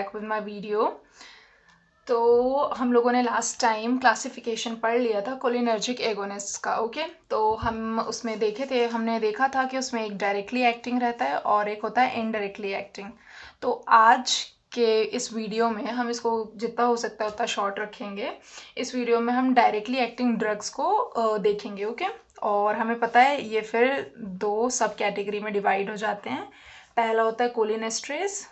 Back with my video. तो हम लोगों ने लास्ट टाइम क्लासिफिकेशन पढ़ लिया था कोलिनर्जिक एगोनिस्ट का। ओके, तो हम उसमें देखे थे, हमने देखा था कि उसमें एक डायरेक्टली एक्टिंग रहता है और एक होता है इनडायरेक्टली एक्टिंग। तो आज के इस वीडियो में हम इसको जितना हो सकता है उतना शॉर्ट रखेंगे। इस वीडियो में हम डायरेक्टली एक्टिंग ड्रग्स को देखेंगे। ओके, और हमें पता है ये फिर दो सब कैटेगरी में डिवाइड हो जाते हैं। पहला होता है कोलिनेस्ट्रेज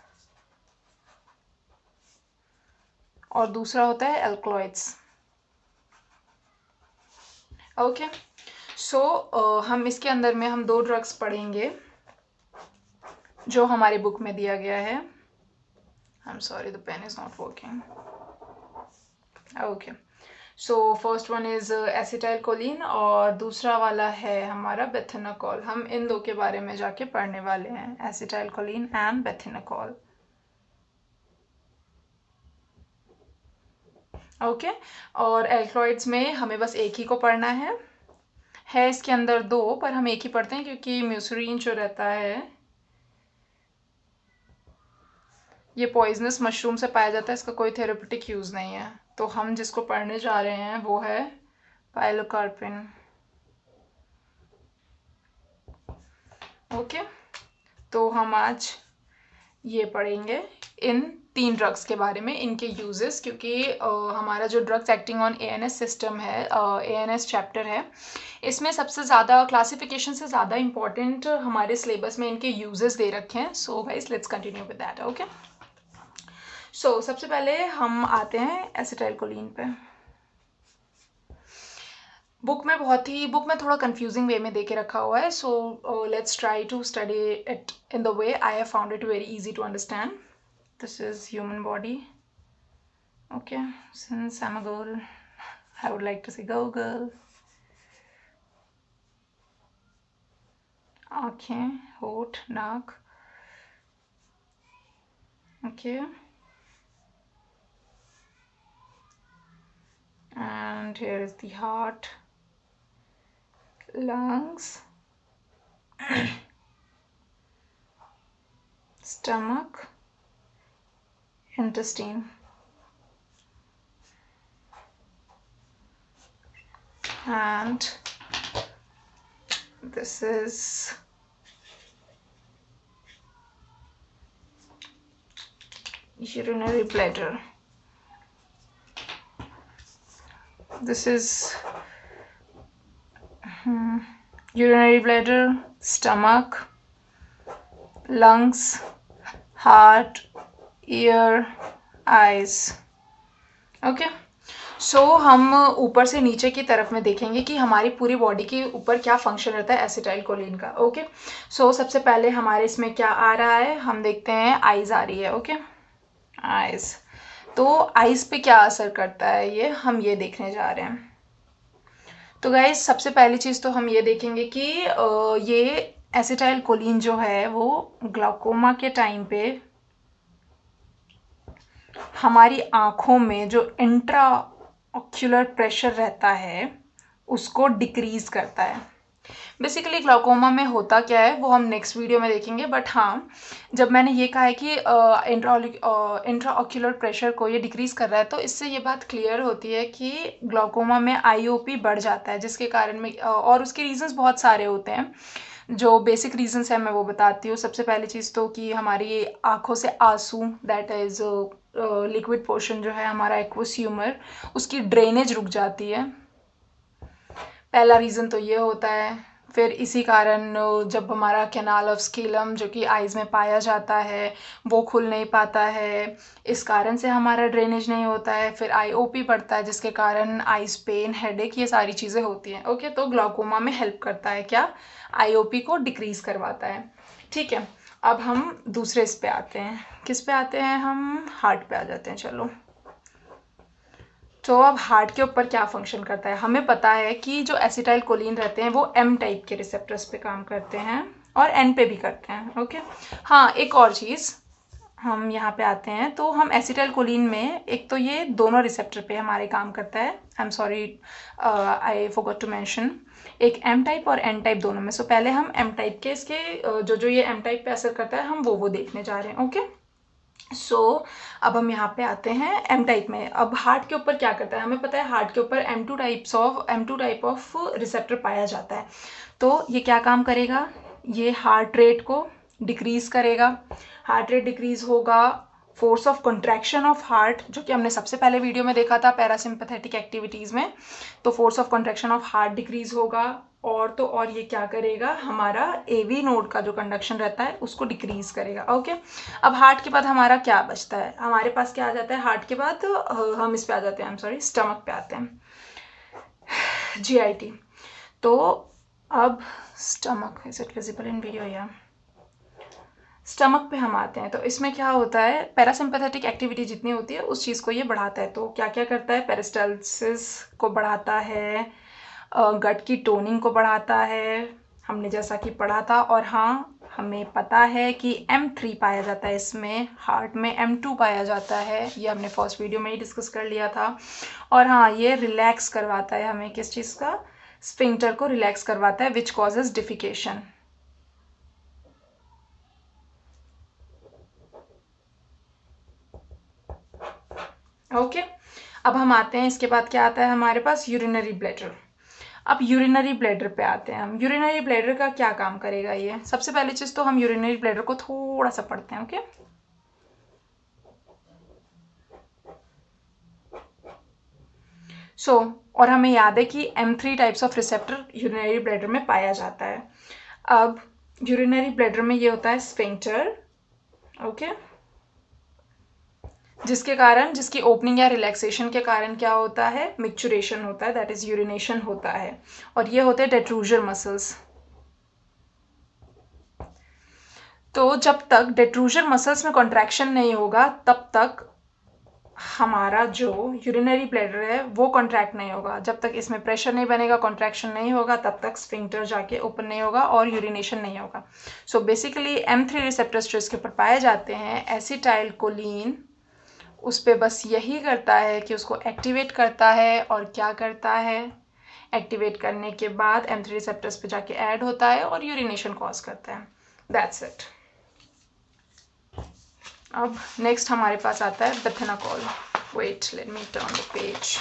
और दूसरा होता है एल्कलॉइड्स। ओके, सो हम इसके अंदर में हम दो ड्रग्स पढ़ेंगे जो हमारे बुक में दिया गया है। I am sorry, the pen is not working. Okay, so first one is acetylcholine और दूसरा वाला है हमारा बेथेनाकॉल। हम इन दो के बारे में जाके पढ़ने वाले हैं, एसिटाइलकोलिन एंड बेथेनाकॉल। ओके, और एल्कलॉइड्स में हमें बस एक ही को पढ़ना है इसके अंदर दो, पर हम एक ही पढ़ते हैं क्योंकि म्यूसरीन जो रहता है ये पॉइजनस मशरूम से पाया जाता है, इसका कोई थेरेपेटिक यूज़ नहीं है। तो हम जिसको पढ़ने जा रहे हैं वो है पाइलोकार्पिन। ओके, तो हम आज ये पढ़ेंगे इन तीन ड्रग्स के बारे में, इनके यूजेस, क्योंकि हमारा जो drugs acting on ANS system है, एएनएस चैप्टर है, इसमें सबसे ज़्यादा क्लासिफिकेशन से ज़्यादा इम्पॉर्टेंट हमारे सिलेबस में इनके यूजेस दे रखे हैं। So guys let's continue with that. Okay, so सबसे पहले हम आते हैं एसिटाइलकोलिन पे। बुक में थोड़ा कंफ्यूजिंग वे में देके रखा हुआ है। So let's try to study it in the way I have found it very easy to understand. This is human body. Okay, since I'm a girl, I would like to say go girl. आँखें, होठ, नाक. Okay, and here is the heart, lungs, stomach, intestine. And this is urinary bladder. This is urinary bladder, stomach, lungs, heart, ear, eyes. Okay, so हम ऊपर से नीचे की तरफ में देखेंगे कि हमारी पूरी बॉडी के ऊपर क्या फंक्शन रहता है एसिटाइलकोलिन का। ओके, सो सबसे पहले हमारे इसमें क्या आ रहा है, हम देखते हैं आइज़ आ रही है। ओके, आइज़, तो आइज़ पे क्या असर करता है ये हम ये देखने जा रहे हैं। तो गाइस सबसे पहली चीज़ तो हम ये देखेंगे कि ये एसिटाइलकोलिन जो है वो ग्लाउकोमा के टाइम पे हमारी आँखों में जो इंट्रा ऑक्यूलर प्रेशर रहता है उसको डिक्रीज करता है। बेसिकली ग्लाउकोमा में होता क्या है वो हम नेक्स्ट वीडियो में देखेंगे, बट हाँ, जब मैंने ये कहा है कि इंट्रा ऑक्यूलर प्रेशर को ये डिक्रीज कर रहा है, तो इससे ये बात क्लियर होती है कि ग्लाउकोमा में आईओपी बढ़ जाता है, जिसके कारण में और उसके रीजंस बहुत सारे होते हैं। जो बेसिक रीजंस है मैं वो बताती हूँ। सबसे पहली चीज़ तो कि हमारी आँखों से आंसू, दैट इज़ लिक्विड पोर्शन जो है हमारा एक्वस ह्यूमर, उसकी ड्रेनेज रुक जाती है। पहला रीज़न तो ये होता है। फिर इसी कारण जब हमारा कैनाल ऑफ स्केलम जो कि आइज़ में पाया जाता है वो खुल नहीं पाता है, इस कारण से हमारा ड्रेनेज नहीं होता है। फिर आईओपी बढ़ता है जिसके कारण आइज़ पेन, हेडेक, ये सारी चीज़ें होती हैं। ओके, तो ग्लाउकोमा में हेल्प करता है क्या, आईओपी को डिक्रीज़ करवाता है। ठीक है, अब हम दूसरे इस पे आते हैं। किस पे आते हैं, हम हार्ट पे आ जाते हैं। चलो, तो अब हार्ट के ऊपर क्या फंक्शन करता है, हमें पता है कि जो एसिटाइलकोलिन रहते हैं वो एम टाइप के रिसेप्टर्स पे काम करते हैं और एन पे भी करते हैं। ओके, हाँ, एक और चीज़ हम यहाँ पे आते हैं, तो हम एसिटाइलकोलिन में एक तो ये दोनों रिसेप्टर पे हमारे काम करता है। I am sorry, I forgot to mention, एक एम टाइप और एन टाइप दोनों में। सो पहले हम एम टाइप के इसके जो जो ये एम टाइप पे असर करता है हम वो देखने जा रहे हैं। ओके, अब हम यहाँ पे आते हैं एम टाइप में। अब हार्ट के ऊपर क्या करता है, हमें पता है हार्ट के ऊपर M two type of receptor पाया जाता है। तो ये क्या काम करेगा, ये हार्ट रेट को डिक्रीज करेगा। हार्ट रेट डिक्रीज होगा, force of contraction of heart, जो कि हमने सबसे पहले वीडियो में देखा था पैरासिम्पैथेटिक एक्टिविटीज़ में, तो force of contraction of heart decrease होगा। और तो और ये क्या करेगा, हमारा एवी नोड का जो कंडक्शन रहता है उसको डिक्रीज करेगा। ओके, अब हार्ट के बाद हमारा क्या बचता है, हमारे पास क्या आ जाता है हार्ट के बाद, हम इस पे आ जाते हैं, स्टमक पे आते हैं, GIT। तो अब stomach, is it visible in video, या स्टमक पे हम आते हैं। तो इसमें क्या होता है, पैरासिम्पैथेटिक एक्टिविटी जितनी होती है उस चीज़ को ये बढ़ाता है। तो क्या क्या करता है, पेरिस्टालसिस को बढ़ाता है, गट की टोनिंग को बढ़ाता है, हमने जैसा कि पढ़ा था। और हाँ, हमें पता है कि M3 पाया जाता है इसमें, हार्ट में M2 पाया जाता है, ये हमने फर्स्ट वीडियो में ही डिस्कस कर लिया था। और हाँ, ये रिलैक्स करवाता है हमें, किस चीज़ का, स्फिंक्टर को रिलैक्स करवाता है, विच कॉजेज डिफिकेशन। ओके, अब हम आते हैं, इसके बाद क्या आता है हमारे पास, यूरिनरी ब्लैडर। अब यूरिनरी ब्लैडर पे आते हैं हम। यूरिनरी ब्लैडर का क्या काम करेगा, ये सबसे पहली चीज़ तो हम यूरिनरी ब्लैडर को थोड़ा सा पढ़ते हैं। ओके, और हमें याद है कि M3 types of receptor urinary bladder में पाया जाता है। अब यूरिनरी ब्लैडर में ये होता है स्फिंक्टर, ओके, जिसके कारण, जिसकी ओपनिंग या रिलैक्सेशन के कारण क्या होता है, मिक्चुरेशन होता है, दैट इज यूरिनेशन होता है। और ये होते हैं डेट्रूजर मसल्स। तो जब तक डेट्रूजर मसल्स में कॉन्ट्रैक्शन नहीं होगा तब तक हमारा जो यूरिनरी ब्लैडर है वो कॉन्ट्रैक्ट नहीं होगा। जब तक इसमें प्रेशर नहीं बनेगा, कॉन्ट्रैक्शन नहीं होगा, तब तक स्फिंक्टर जाके ओपन नहीं होगा और यूरिनेशन नहीं होगा। सो बेसिकली M3 रिसेप्टर्स जो इसके ऊपर पाए जाते हैं, एसिटाइल कोलिन, उस पर बस यही करता है कि उसको एक्टिवेट करता है। और क्या करता है, एक्टिवेट करने के बाद M3 रिसेप्टर्स पे जाके ऐड होता है और यूरिनेशन कॉज करता है। That's it. अब नेक्स्ट हमारे पास आता है bethanechol. Wait, let me turn the page.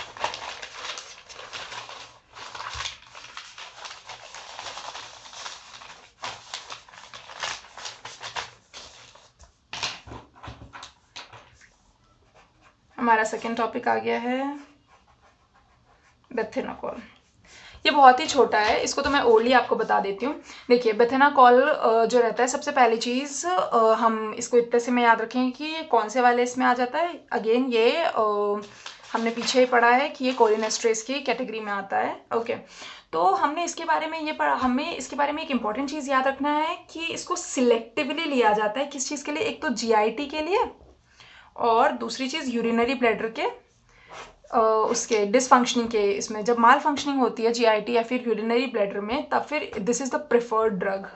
हमारा सेकेंड टॉपिक आ गया है बेथेनाकॉल। ये बहुत ही छोटा है, इसको तो मैं ओरली आपको बता देती हूँ। देखिए, बेथेनाकॉल जो रहता है, सबसे पहली चीज़ हम इसको इतने से में याद रखें कि ये कौन से वाले इसमें आ जाता है। अगेन ये हमने पीछे ही पढ़ा है कि ये कोलिनेस्ट्रेज की कैटेगरी में आता है। ओके, तो हमने इसके बारे में ये पढ़ा, हमें इसके बारे में एक इंपॉर्टेंट चीज़ याद रखना है कि इसको सिलेक्टिवली लिया जाता है। किस चीज़ के लिए, एक तो GIT के लिए, और दूसरी चीज़ यूरिनरी ब्लैडर के उसके डिसफंक्शनिंग के, इसमें जब माल फंक्शनिंग होती है GIT या फिर यूरिनरी ब्लैडर में, तब फिर this is the preferred drug,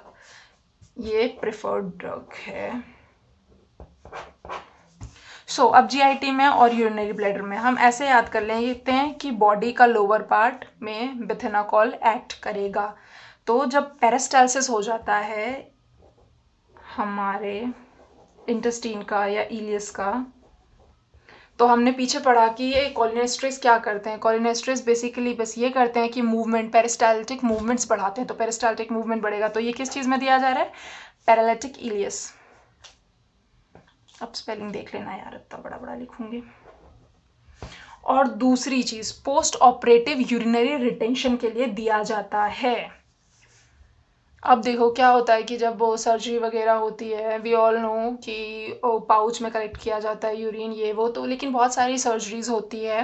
ये प्रेफर्ड ड्रग है। अब GIT में और यूरिनरी ब्लैडर में हम ऐसे याद कर लेते हैं कि बॉडी का लोअर पार्ट में बेथेनाकॉल एक्ट करेगा। तो जब पेरिस्टालसिस हो जाता है हमारे इंटेस्टाइन का या इलियस का, तो हमने पीछे पढ़ा कि ये कोलिनेस्ट्रेज क्या करते हैं। कोलिनेस्ट्रेज बेसिकली बस ये करते हैं कि मूवमेंट, पेरिस्टाल्टिक मूवमेंट्स बढ़ाते हैं। तो पेरिस्टाल्टिक मूवमेंट बढ़ेगा तो ये किस चीज़ में दिया जा रहा है, पैरालिटिक इलियस। अब स्पेलिंग देख लेना यार, इतना बड़ा बड़ा लिखूंगी। और दूसरी चीज़, पोस्ट ऑपरेटिव यूरिनरी रिटेंशन के लिए दिया जाता है। अब देखो क्या होता है कि जब वो सर्जरी वगैरह होती है, वी ऑल नो कि पाउच में कलेक्ट किया जाता है यूरिन, ये वो, तो लेकिन बहुत सारी सर्जरीज होती है।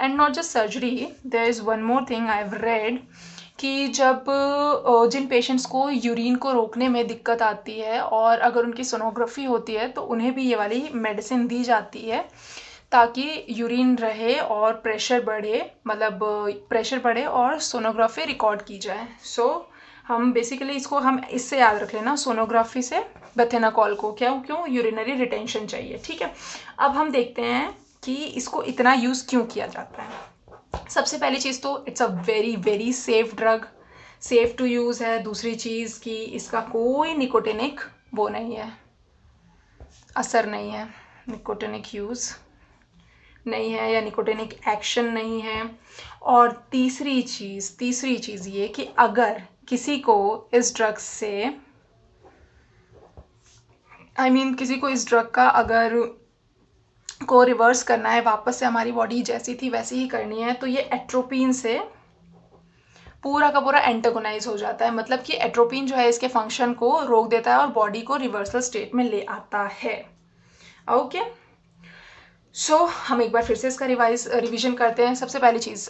And not just surgery, there is one more thing I have read, कि जब जिन पेशेंट्स को यूरिन को रोकने में दिक्कत आती है और अगर उनकी सोनोग्राफी होती है तो उन्हें भी ये वाली मेडिसिन दी जाती है ताकि यूरिन रहे और प्रेशर बढ़े, मतलब प्रेशर बढ़े और सोनोग्राफी रिकॉर्ड की जाए। हम बेसिकली इसको हम इससे याद रख लेना, सोनोग्राफी से बेथेनाकॉल को, क्यों यूरिनरी रिटेंशन चाहिए। ठीक है, अब हम देखते हैं कि इसको इतना यूज़ क्यों किया जाता है। सबसे पहली चीज़ तो it's a very very safe drug, safe to use है। दूसरी चीज़ कि इसका कोई निकोटिनिक वो नहीं है, असर नहीं है। निकोटिनिक यूज़ नहीं है या निकोटिनिक एक्शन नहीं है। और तीसरी चीज़ ये कि अगर किसी को इस ड्रग से किसी को इस ड्रग का अगर को रिवर्स करना है, वापस से हमारी बॉडी जैसी थी वैसी ही करनी है, तो ये एट्रोपिन से पूरा का पूरा एंटागोनाइज हो जाता है। मतलब कि एट्रोपिन जो है इसके फंक्शन को रोक देता है और बॉडी को रिवर्सल स्टेट में ले आता है। ओके, सो हम एक बार फिर से इसका रिवीजन करते हैं। सबसे पहली चीज़,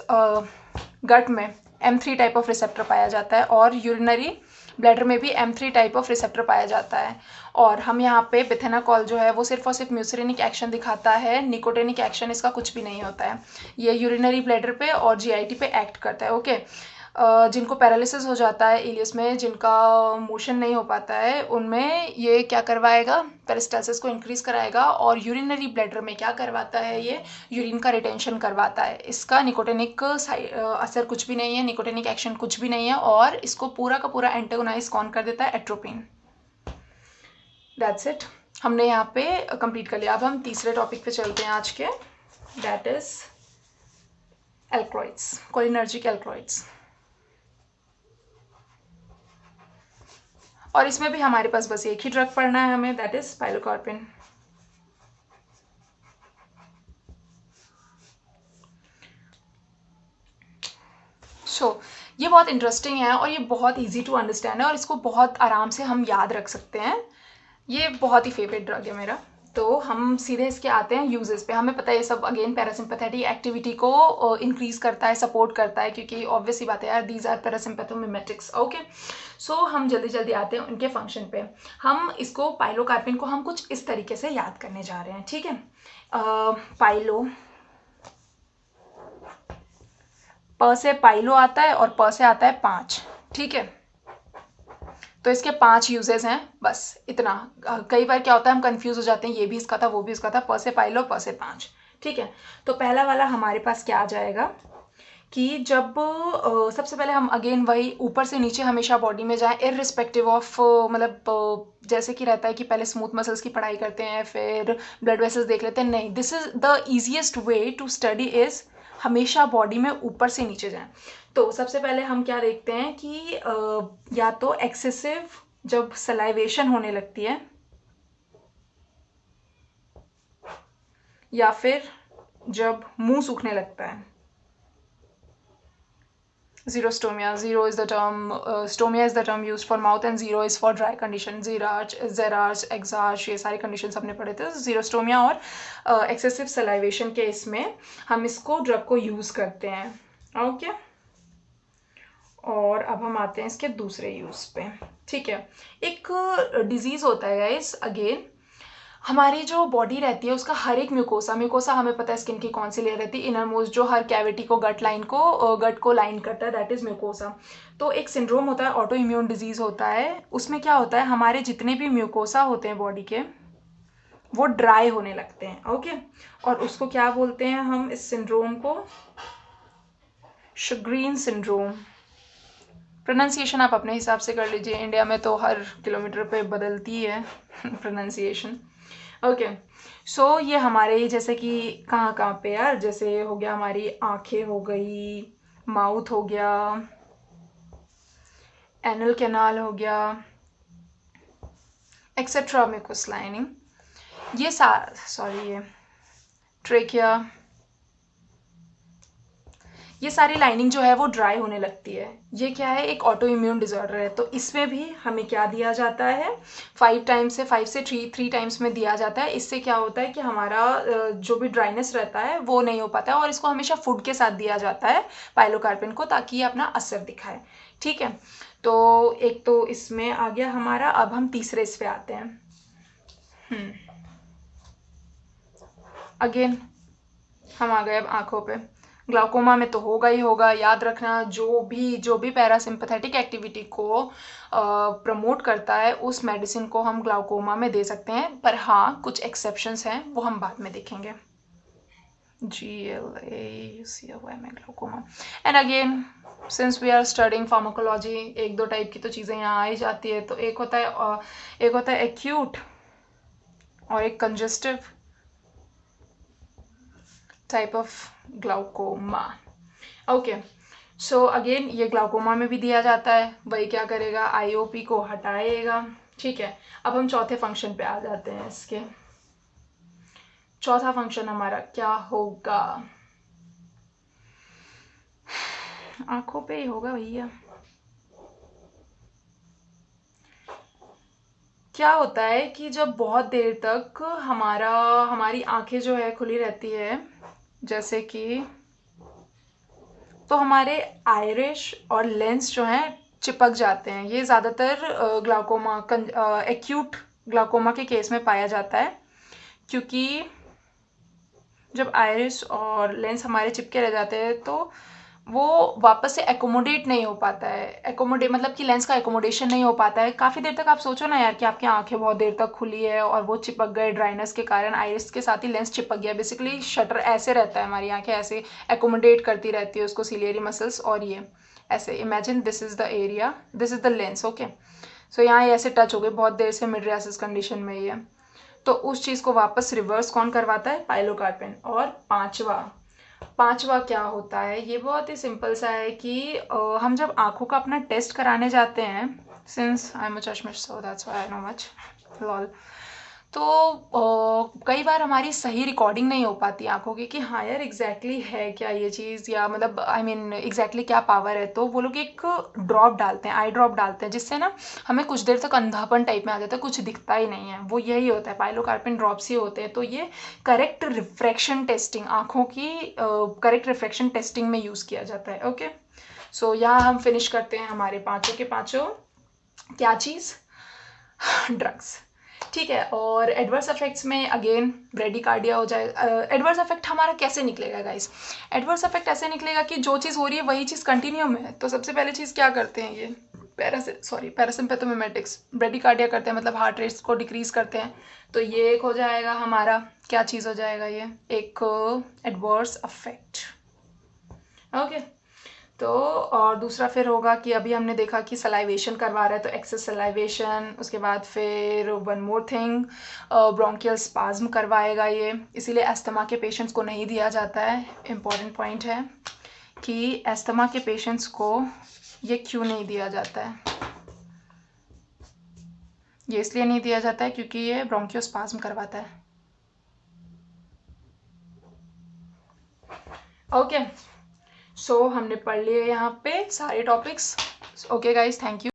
गट में M3 टाइप ऑफ रिसेप्टर पाया जाता है और यूरिनरी ब्लैडर में भी M3 टाइप ऑफ रिसेप्टर पाया जाता है। और हम यहाँ पे पिथेनाकॉल जो है वो सिर्फ और सिर्फ म्यूसिनिक एक्शन दिखाता है, निकोटिनिक एक्शन इसका कुछ भी नहीं होता है। ये यूरिनरी ब्लैडर पे और GIT पे एक्ट करता है। ओके, जिनको पैरालिसिस हो जाता है इलियस में, जिनका मोशन नहीं हो पाता है, उनमें ये क्या करवाएगा, पेरिस्टालसिस को इंक्रीज कराएगा। और यूरिनरी ब्लैडर में क्या करवाता है, ये यूरिन का रिटेंशन करवाता है। इसका निकोटिनिक असर कुछ भी नहीं है, निकोटिनिक एक्शन कुछ भी नहीं है, और इसको पूरा का पूरा एंटागोनाइज कौन कर देता है, एट्रोपिन। दैट्स इट, हमने यहाँ पे कंप्लीट कर लिया। अब हम तीसरे टॉपिक पे चलते हैं आज के, that is alkaloids, cholinergic alkaloids. और इसमें भी हमारे पास बस एक ही ड्रग पढ़ना है हमें, दैट इज पाइलोकार्पिन। ये बहुत इंटरेस्टिंग है और ये बहुत इजी टू अंडरस्टैंड है और इसको बहुत आराम से हम याद रख सकते हैं। ये बहुत ही फेवरेट ड्रग है मेरा। तो हम सीधे इसके आते हैं यूजेस पे। हमें पता है ये सब अगेन पैरासिम्पैथेटिक एक्टिविटी को इंक्रीज करता है, सपोर्ट करता है, क्योंकि ऑब्वियस ही बात है यार, दीज आर पैरासिम्पैथोमिमेटिक्स। ओके, सो हम जल्दी जल्दी आते हैं उनके फंक्शन पे। हम इसको पाइलोकार्पिन को हम कुछ इस तरीके से याद करने जा रहे हैं, ठीक है। पाइलो, प से पाइलो आता है और प से आता है 5, ठीक है। तो इसके 5 यूजेस हैं, बस इतना। कई बार क्या होता है हम कंफ्यूज हो जाते हैं, ये भी इसका था वो भी इसका था, प से पाइलो प से 5, ठीक है। तो पहला वाला हमारे पास क्या आ जाएगा कि जब सबसे पहले हम अगेन वही ऊपर से नीचे हमेशा बॉडी में जाएं, इररिस्पेक्टिव ऑफ मतलब जैसे कि रहता है कि पहले स्मूथ मसल्स की पढ़ाई करते हैं फिर ब्लड वेसल्स देख लेते हैं, नहीं, this is the easiest way to study is हमेशा बॉडी में ऊपर से नीचे जाएं। तो सबसे पहले हम क्या देखते हैं कि या तो एक्सेसिव जब सलाइवेशन होने लगती है, या फिर जब मुंह सूखने लगता है, xerostomia. Zero is the term, stomia is the term used for mouth and zero is for dry condition. Xerarch, exarch, ये सारी conditions हमने पढ़े थे। xerostomia और excessive salivation के इसमें हम इसको ड्रग को यूज़ करते हैं। ओके, और अब हम आते हैं इसके दूसरे यूज़ पे, ठीक है। एक डिजीज़ होता है गाइस, अगेन हमारी जो बॉडी रहती है उसका हर एक म्यूकोसा हमें पता है स्किन की कौन सी लेयर रहती है, इनर मोस्ट जो हर कैविटी को गट को लाइन करता है, दैट इज म्यूकोसा। तो एक सिंड्रोम होता है, ऑटो इम्यून डिजीज होता है, उसमें क्या होता है हमारे जितने भी म्यूकोसा होते हैं बॉडी के वो ड्राई होने लगते हैं। ओके, और उसको क्या बोलते हैं हम, इस सिंड्रोम को शग्रीन सिंड्रोम। प्रोनाउंसिएशन आप अपने हिसाब से कर लीजिए, इंडिया में तो हर किलोमीटर पे बदलती है प्रोनाउंसिएशन। ओके, सो ये हमारे जैसे कि कहाँ कहाँ पे यार, जैसे हो गया हमारी आंखें हो गई, माउथ हो गया, एनल कैनाल हो गया, एक्सेट्रा म्यूकस लाइनिंग, ये ये ट्रेकिया, ये सारी लाइनिंग जो है वो ड्राई होने लगती है। ये क्या है, एक ऑटो इम्यून डिसऑर्डर है। तो इसमें भी हमें क्या दिया जाता है, 5 से 3 टाइम्स में दिया जाता है। इससे क्या होता है कि हमारा जो भी ड्राइनेस रहता है वो नहीं हो पाता है, और इसको हमेशा फूड के साथ दिया जाता है पाइलोकार्पिन को, ताकि ये अपना असर दिखाए, ठीक है। तो एक तो इसमें आ गया हमारा। अब हम तीसरे इस पे आते हैं। अगेन हम आ गए अब आंखों पे। ग्लाउकोमा में तो होगा ही होगा, याद रखना, जो भी पैरासिम्पैथेटिक एक्टिविटी को प्रमोट करता है उस मेडिसिन को हम ग्लाउकोमा में दे सकते हैं, पर हाँ कुछ एक्सेप्शंस हैं वो हम बाद में देखेंगे। GLAUCOMA glaucoma. And again since we are studying pharmacology, 1-2 type की तो चीज़ें यहाँ आ ही जाती है। तो एक होता है एक्यूट और एक congestive. Type of glaucoma. Okay, so again ये ग्लाउकोमा में भी दिया जाता है। वही क्या करेगा, आईओपी को हटाएगा। ठीक है, अब हम चौथे फंक्शन पे आ जाते हैं। इसके चौथा फंक्शन हमारा क्या होगा, आंखों पे ही होगा भैया। क्या होता है कि जब बहुत देर तक हमारी आंखें जो है खुली रहती है, जैसे कि, तो हमारे आयरिश और लेंस जो हैं चिपक जाते हैं। ये ज़्यादातर ग्लाउकोमा एक्यूट ग्लाउकोमा के केस में पाया जाता है, क्योंकि जब आयरिस और लेंस हमारे चिपके रह जाते हैं तो वो वापस से एकोमोडेट नहीं हो पाता है। एकोमोडेट मतलब कि लेंस का एकोमोडेशन नहीं हो पाता है। काफ़ी देर तक आप सोचो ना यार कि आपकी आंखें बहुत देर तक खुली है और वो चिपक गए ड्राइनेस के कारण, आइरिस के साथ ही लेंस चिपक गया। बेसिकली शटर ऐसे रहता है, हमारी आंखें ऐसे एकोमोडेट करती रहती है उसको, सिलियरी मसल्स। और ये ऐसे imagine this is the area, this is the lens. Okay, so यहाँ ये ऐसे टच हो गए बहुत देर से मिडरियासिस कंडीशन में ये, तो उस चीज़ को वापस रिवर्स कौन करवाता है, पाइलोकार्पिन। और पांचवा क्या होता है, ये बहुत ही सिंपल सा है कि हम जब आंखों का अपना टेस्ट कराने जाते हैं, सिंस आई एम अ चश्मिश so that's why I know much, lol, तो कई बार हमारी सही रिकॉर्डिंग नहीं हो पाती आंखों की कि हाँ यार एग्जैक्टली है क्या ये चीज़, या मतलब आई मीन एग्जैक्टली क्या पावर है। तो वो लोग एक ड्रॉप डालते हैं, आई ड्रॉप डालते हैं, जिससे ना हमें कुछ देर तक अंधापन टाइप में आ जाता है, कुछ दिखता ही नहीं है। वो यही होता है, पाइलोकार्पिन ड्रॉप्स ही होते हैं। तो ये करेक्ट रिफ्रैक्शन टेस्टिंग, आंखों की करेक्ट रिफ्रैक्शन टेस्टिंग में यूज़ किया जाता है। ओके, सो यहाँ हम फिनिश करते हैं हमारे पाँचों के पाँचों क्या चीज़, ड्रग्स। ठीक है, और एडवर्स इफेक्ट्स में अगेन ब्रेडिकार्डिया हो जाए। एडवर्स इफेक्ट हमारा कैसे निकलेगा गाइस, एडवर्स इफेक्ट ऐसे निकलेगा कि जो चीज़ हो रही है वही चीज़ कंटिन्यू में है। तो सबसे पहले चीज़ क्या करते हैं, ये पैरासिम्पैथोमिमेटिक्स ब्रेडिकार्डिया करते हैं, मतलब हार्ट रेट्स को डिक्रीज करते हैं। तो ये एक हो जाएगा हमारा, क्या चीज़ हो जाएगा, ये एक एडवर्स इफेक्ट। ओके, तो और दूसरा फिर होगा कि अभी हमने देखा कि सलाइवेशन करवा रहा है, तो एक्सेस सलाइवेशन। उसके बाद फिर one more thing, bronchial spasm करवाएगा ये, इसीलिए अस्थमा के पेशेंट्स को नहीं दिया जाता है। इम्पॉर्टेंट पॉइंट है कि अस्थमा के पेशेंट्स को ये क्यों नहीं दिया जाता है, ये इसलिए नहीं दिया जाता है क्योंकि ये ब्रोंकियो स्पाज्म करवाता है। ओके, सो हमने पढ़ लिए यहाँ पे सारे topics. Okay guys, thank you.